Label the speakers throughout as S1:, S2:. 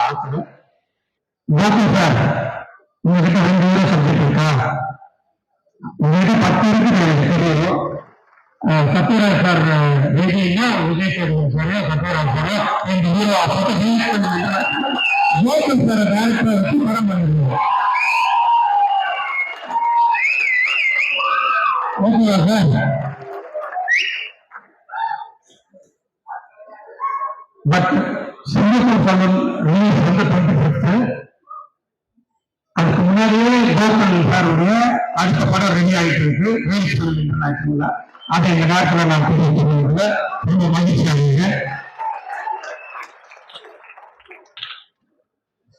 S1: ஆசை. கோபி சார், உங்ககிட்ட 2 சப்ஜெக்ட் இருக்கா? உங்ககிட்ட 10 இருக்கு எனக்கு தெரியும். சத்யராஜ் சார் ரெடினா Vijay Sethupathi sir, Sathyaraj sir 2 hero போட்டு ரிலீஸ் பண்ணுவீங்க. கோபி சார் டேரக்டரை வச்சு படம் பண்ணிருக்கோம். ஓகேவா சார்? பட் சிங்கப்பூர் படம் ரிலீஸ் வந்து 25th. அதுக்கு முன்னாடியே கோகுல் சாருடைய அடுத்த படம் ரெடி ஆகிட்டு இருக்கு, ரிலீஸ் இன்டர்நேஷனல்ல. அதை இந்த நேரத்தில் நான் தெரிவிக்கிறதுல ரொம்ப மகிழ்ச்சி அடைகிறேன்.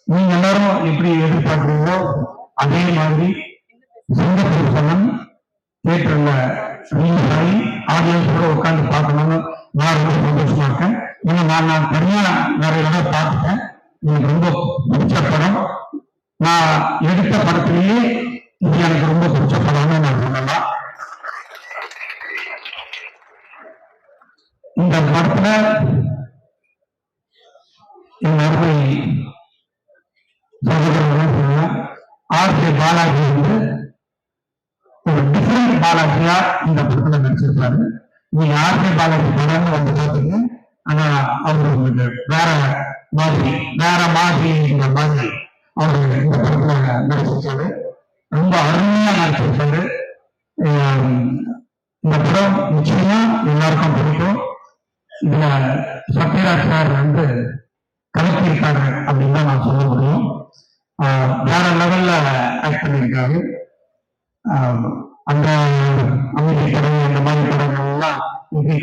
S1: நீங்க எல்லாரும் எப்படி எதிர்பார்க்கிறீங்களோ அதே மாதிரி சிங்கப்பூர் படம் தியேட்டர்ல ரிலீஸ் ஆகி ஆடியன்ஸ் கூட உட்காந்து பார்க்கணும்னு நான் ரொம்ப சந்தோஷமா இருக்கேன். ஏன்னா நான் தனியா நிறைய தடவை பார்த்துட்டேன். எனக்கு ரொம்ப பிடிச்ச படம். நான் எடுத்த படத்திலேயே இது எனக்கு ரொம்ப பிடிச்ச படம்னு நான் சொல்லலாம். இந்த படத்துல என் அருமை சகோதரர்கள் ஆர்.கே. பாலாஜி வந்து ஒரு டிஃபரெண்ட் பாலாஜியா இந்த படத்துல நடிச்சிருக்காரு. நீங்க ஆர்.கே. பாலாஜி படம்னு வந்து பார்த்தீங்க, ஆனா அவரு உங்களுக்கு வேற மாதிரி இந்த மாதிரி அவரு இந்த படத்துல நடிச்சிருக்காரு. ரொம்ப அருமையா நடிச்சிருக்காரு. இந்த படம் நிச்சயமா எல்லாருக்கும் பிடிக்கும். இதுல சத்யராஜ் சார் வந்து கலக்கியிருக்காரு அப்படின்னு தான் நான் சொல்ல முடியும். வேற லெவல்ல ஆக்ட் பண்ணியிருக்காரு. அந்த அமைதி படம் அந்த மாதிரி படங்கள் எல்லாம்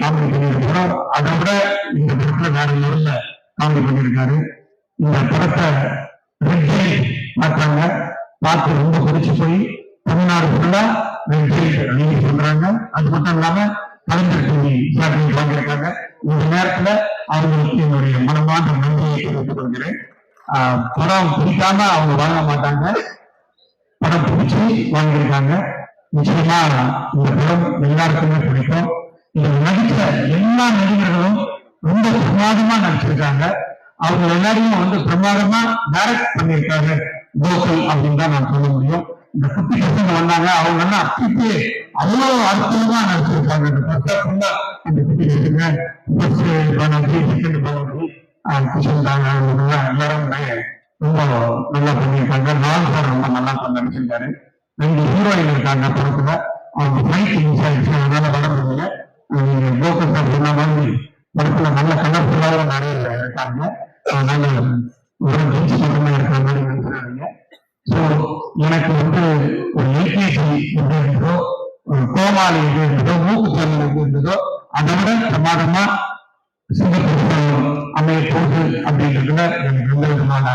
S1: காமெடி பண்ணியிருக்கிறோம். அதை விட இந்த படத்துல வேற லெவல்ல காமெடி பண்ணியிருக்காரு. இந்த படத்தை பார்த்தாங்க, பார்த்து ரொம்ப பிடிச்சு போய் தமிழ்நாடு ஃபுல்லா நீங்க சொல்றாங்க. அது மட்டும் இல்லாம கலைஞர் டிவி சாட்டிலைட் வாங்கியிருக்காங்க. இந்த நேரத்துல அவங்களுக்கு என்னுடைய மனமார்ந்த நன்றியை தெரிவித்துக் கொள்கிறேன். படம் பிடிக்காம அவங்க வாங்க மாட்டாங்க, படம் பிடிச்சி வாங்கியிருக்காங்க. நிச்சயமா இந்த படம் எல்லாருக்குமே பிடிக்கும். இதுல நடிச்ச எல்லா நடிகர்களும் ரொம்ப பிரமாதமா நடிச்சிருக்காங்க. அவங்க எல்லாரையும் வந்து பிரமாதமா டைரக்ட் பண்ணியிருக்காங்க கோகுல் அப்படின்னு தான் நான் சொல்ல முடியும். இந்த குட்டி பசங்க வந்தாங்க, அவங்க எல்லாம் அப்படி அவ்வளவு அற்புதமா நடிச்சிருக்காங்க. இந்த பசங்க அந்த குட்டி பசங்க செகண்ட் கிருஷ்ணன் எல்லாரும் ரொம்ப நல்லா பண்ணியிருக்காங்க. நான் சார் ரொம்ப நல்லா நடிச்சிருக்காரு. 2 ஹீரோயின் இருக்காங்க படத்துல. அவங்க ஃபைட் யூஸ் ஆயிடுச்சு, அதனால வர முடியல. நீங்க கோகுல் சார் சொன்ன மாதிரி படத்துல நல்ல கலர்ஃபுல்லாக நிறைய இருக்காங்க. அதனால ஒரு ஜெயிச்சு சொல்றமா இருக்கிற மாதிரி நினைக்கிறாங்க. ஸோ எனக்கு வந்து ஒரு எல்கேஜி எப்படி இருந்ததோ, ஒரு கோமாளி எப்படி இருந்ததோ, மூக்கு சாமி எப்படி இருந்ததோ, அதை விட பிரமாதமா சிங்கப்பூர் அமைய போகுது அப்படின்றதுல எனக்கு எந்த விதமான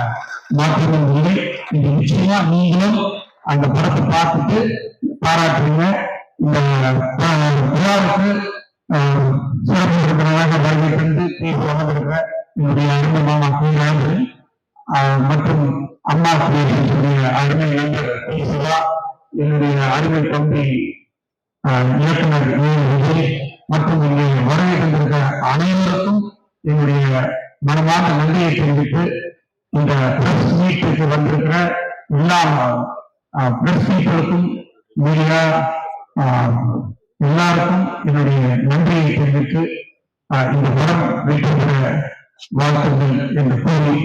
S1: மாற்றமும் இல்லை. இது நிச்சயமா நீங்களும் அந்த படத்தை பார்த்துட்டு பாராட்டுறீங்க. இந்த விழாவுக்கு சிறப்பு இருக்கிறதாக வருகை தந்து பேசி வந்திருக்கிற என்னுடைய அருமை மாமா கீழாண்டு மற்றும் அம்மா கிரியேஷனுடைய அருமை நண்பர் சிவா, என்னுடைய அருமை தம்பி இயக்குனர் விஜய் மற்றும் இங்கே வருகை தந்திருக்கிற அனைவருக்கும் என்னுடைய மனமார்ந்த நன்றியை தெரிவித்து, இந்த பிரஸ் மீட்டுக்கு வந்திருக்கிற எல்லா பிரஸ் மீட்களுக்கும் மீடியா எல்லாருக்கும் என்னுடைய நன்றியை தெரிவித்து இந்த படம் வெற்றி பெற வாழ்த்துங்கள் என்று கூறி